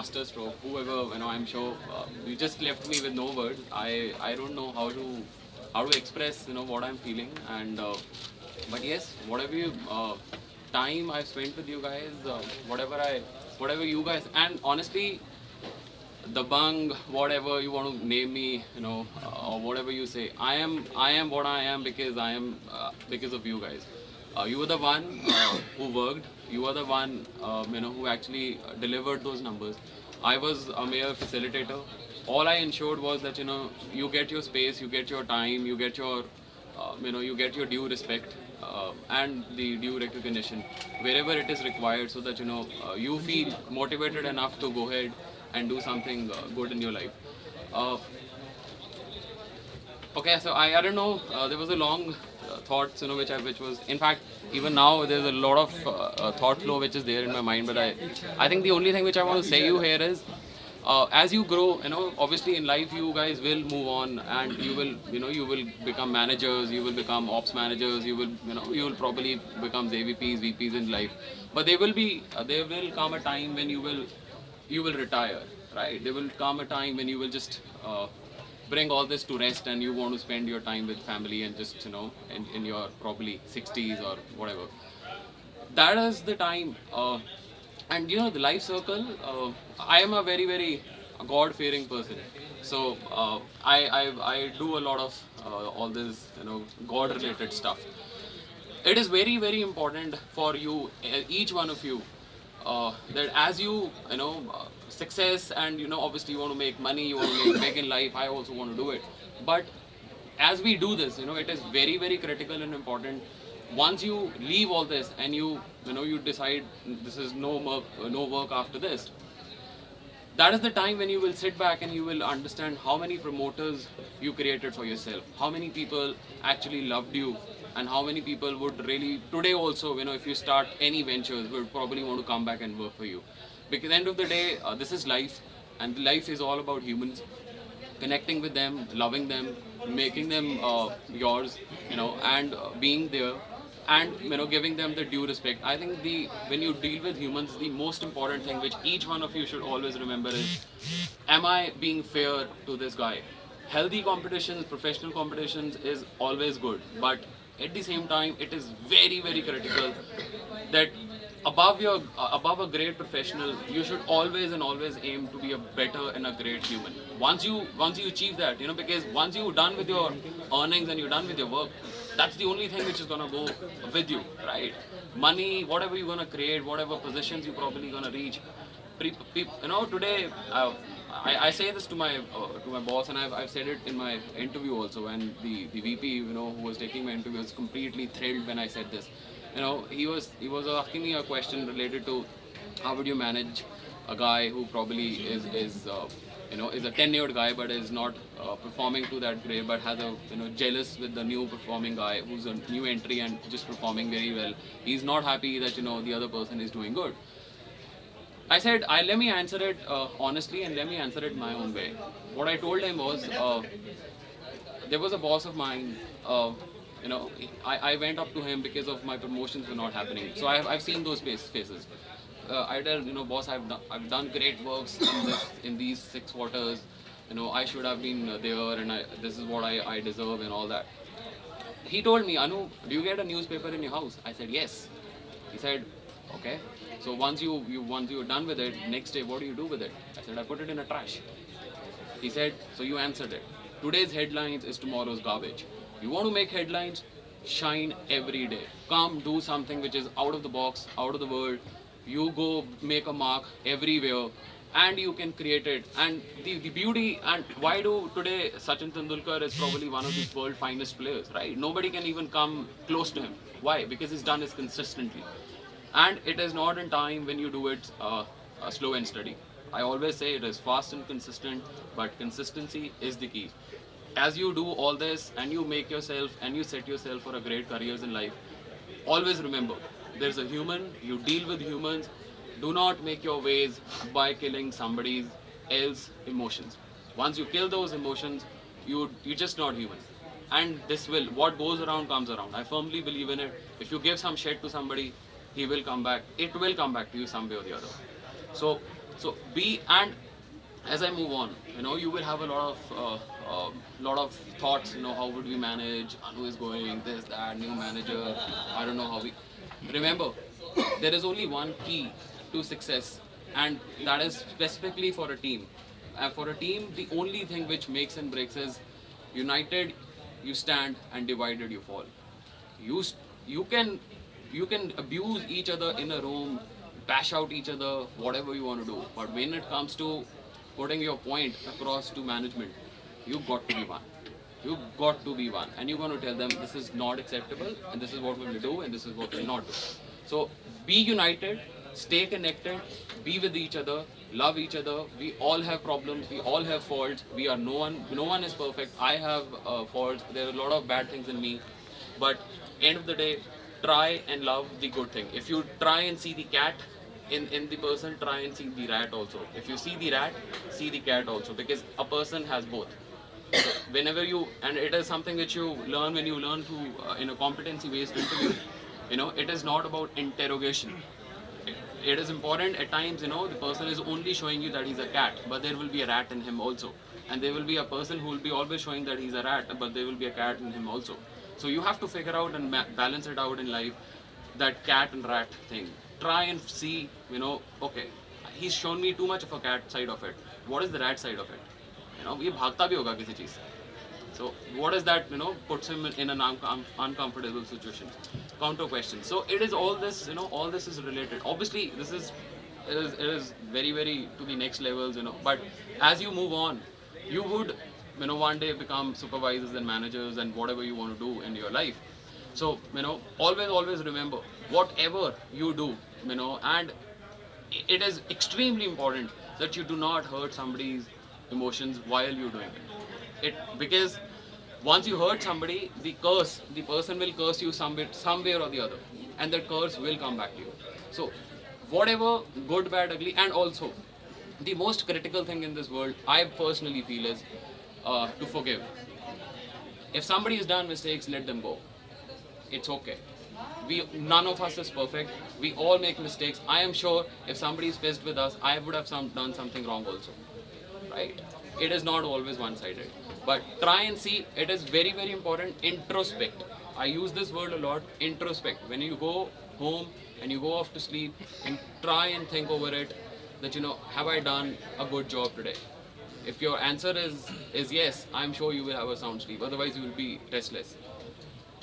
masterstroke, whoever, I'm sure you just left me with no words. I don't know how to express what I'm feeling. And but yes, whatever time I've spent with you guys, whatever you guys, and honestly, the bung, whatever you want to name me, or whatever you say, I am what I am because I am because of you guys. You were the one who worked. You were the one who actually delivered those numbers. I was a mere facilitator. All I ensured was that you get your space, you get your time, you get your you get your due respect and the due recognition wherever it is required, so that you feel motivated enough to go ahead and do something good in your life. Uh, okay, so I don't know. There was a long thoughts, which was, in fact, even now there's a lot of thought flow which is there in my mind. But I think the only thing which I want to say you here is, as you grow, obviously in life you guys will move on, and you will become managers, you will become ops managers, you will probably become AVPs, VPs in life. But there will come a time when you will retire, right? There will come a time when you will just bring all this to rest, and you want to spend your time with family, and just in your probably 60s or whatever. That is the time. And the life circle, I am a very very god fearing person. So I do a lot of all this god related stuff. It is very very important for you, each one of you, that as success, and obviously you want to make money, you want to make big in life. I also want to do it. But as we do this, it is very very critical and important. Once you leave all this, and you decide this is no work after this, that is the time when you will sit back and you will understand how many promoters you created for yourself, how many people actually loved you, and how many people would really today also, if you start any ventures, would probably want to come back and work for you. Because at the end of the day, this is life, and life is all about humans, connecting with them, loving them, making them yours, and being there, and giving them the due respect. I think when you deal with humans, the most important thing which each one of you should always remember is, am I being fair to this guy? Healthy competitions, professional competitions is always good, but at the same time, it is very very critical that above a great professional, you should always and always aim to be a better and a great human. Once you achieve that, because once you're done with your earnings and you're done with your work, that's the only thing which is gonna go with you, right? Money, whatever you're gonna create, whatever positions you're probably gonna reach. Today, I say this to my boss, and I've said it in my interview also. And the VP, who was taking my interview, was completely thrilled when I said this. He was asking me a question related to how would you manage a guy who probably is a tenured guy, but is not performing to that grade, but has a jealous with the new performing guy who's a new entry and just performing very well. He's not happy that the other person is doing good. I said, let me answer it honestly, and let me answer it my own way. What I told him was, there was a boss of mine. I went up to him because of my promotions were not happening. So I've seen those faces. I tell boss, I've done great works in these 6 quarters. I should have been there, and this is what I deserve and all that. He told me, Anu, do you get a newspaper in your house? I said yes. He said, okay. So once you're done with it, next day, what do you do with it? I said, I put it in a trash. He said, so you answered it. Today's headlines is tomorrow's garbage. You want to make headlines? Shine every day. Come do something which is out of the box, out of the world. You go make a mark everywhere, and you can create it. And the beauty, and why do today Sachin Tendulkar is probably one of the world's finest players, right? Nobody can even come close to him. Why? Because he's done it consistently. And it is not in time when you do it slow and steady. I always say it is fast and consistent, but consistency is the key. As you do all this, and you make yourself and you set yourself for a great careers in life, always remember, there's a human, you deal with humans. Do not make your ways by killing somebody else's emotions. Once you kill those emotions, you're just not human. And what goes around comes around. I firmly believe in it. If you give some shit to somebody, he will come back. It will come back to you some way or the other. So So be, and as I move on, you will have a lot of thoughts. How would we manage? Anu is going, this, that, new manager. I don't know how we. Remember, there is only one key to success, and that is specifically for a team. For a team, the only thing which makes and breaks is united you stand and divided you fall. You you can abuse each other in a room, bash out each other, whatever you want to do. But when it comes to putting your point across to management, you got to be one. You got to be one, and you're going to tell them this is not acceptable, and this is what we will do, and this is what we will not do. So be united, stay connected, be with each other, love each other. We all have problems, we all have faults. We are no one is perfect. I have faults. There are a lot of bad things in me, but end of the day, try and love the good thing. If you try and see the cat in the person, try and see the rat also. If you see the rat, see the cat also, because a person has both. So whenever you, and it is something which you learn when you learn to in a competency based interview, it is not about interrogation. It is important at times, the person is only showing you that he's a cat, but there will be a rat in him also. And there will be a person who will be always showing that he's a rat, but there will be a cat in him also. So you have to figure out and balance it out in life, that cat and rat thing. Try and see, okay, he's shown me too much of a cat side of it. What is the rat side of it? ये भागता भी होगा किसी चीज से. So what is that, puts him in an uncomfortable situation. Counter question. So it is all this, all this is related. Obviously, it is very, very to the next levels, But as you move on, you would, one day become supervisors and managers and whatever you want to do in your life. So, always remember, whatever you do, and it is extremely important that you do not hurt somebody's emotions while you're doing it. Because once you hurt somebody, the person will curse you somewhere or the other, and that curse will come back to you. So whatever, good, bad, ugly, and also the most critical thing in this world, I personally feel, is to forgive. If somebody has done mistakes, let them go. It's okay. None of us is perfect. We all make mistakes. I am sure if somebody is pissed with us, I would have done something wrong also. Right? It is not always one-sided. But try and see, it is very, very important, introspect. I use this word a lot, introspect. When you go home and you go off to sleep, and try and think over it, that, have I done a good job today? If your answer is yes, I'm sure you will have a sound sleep. Otherwise, you will be restless.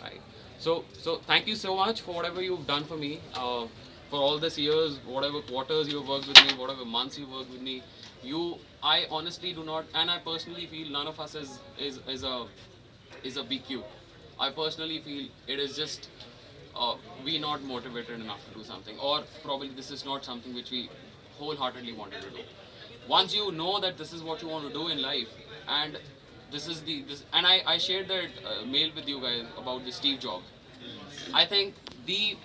Right? So thank you so much for whatever you've done for me, for all these years, whatever quarters you've worked with me, whatever months you've worked with me. I honestly do not, and I personally feel none of us is a BQ. I personally feel it is just we not motivated enough to do something, or probably this is not something which we wholeheartedly wanted to do. Once you know that this is what you want to do in life, and this is and I shared that mail with you guys about the Steve Jobs. I think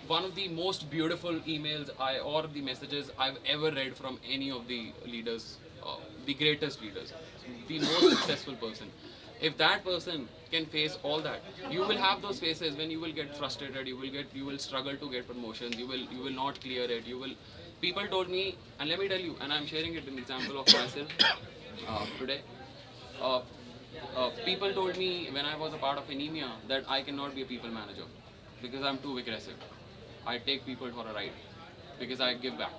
one of the most beautiful emails or the messages I've ever read from any of the leaders, the greatest leaders, the most successful person. If that person can face all that, you will have those phases when you will get frustrated, you will struggle to get promotions, you will not clear it, people told me, and let me tell you, and I'm sharing it an example of myself today. People told me when I was a part of anemia that I cannot be a people manager because I'm too aggressive. I take people for a ride because I give back.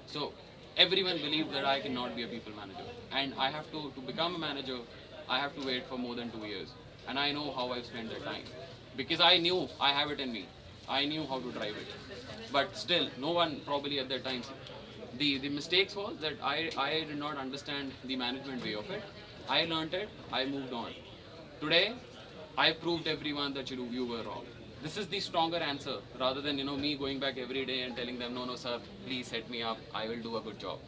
So everyone believed that I cannot be a people manager, and I have to become a manager. I have to wait for more than 2 years, and I know how I've spent that time because I knew I have it in me. I knew how to drive it, but still, no one probably at that time. The mistakes was that I did not understand the management way of it. I learned it. I moved on. Today, I proved everyone that you were wrong. This is the stronger answer rather than me going back every day and telling them, no sir, please set me up. I will do a good job.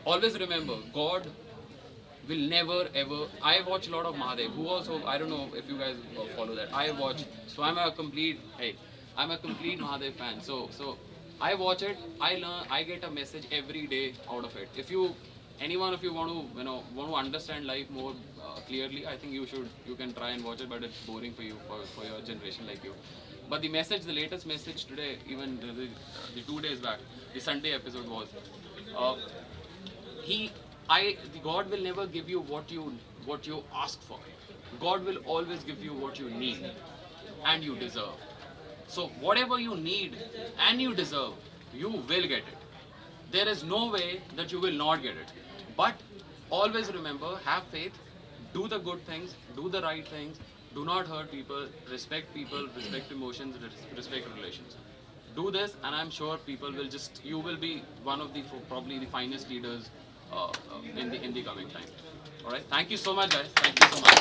Always remember, God will never ever. I watch a lot of Mahadev, who also, I don't know if you guys follow that. I watch, so I'm a complete Mahadev fan. So I watch it. I learn. I get a message every day out of it. If anyone of you want to understand life more clearly, I think you can try and watch it, but it's boring for you, for your generation like you. But the latest message today, even the 2 days back, the Sunday episode was, God will never give you what you ask for. God will always give you what you need and you deserve. So whatever you need and you deserve, you will get it. There is no way that you will not get it. But always remember, have faith, do the good things, do the right things, do not hurt people, respect emotions, respect relations. Do this, and I'm sure people will you will be one of the probably the finest leaders in the coming time. All right. Thank you so much, guys. Thank you so much.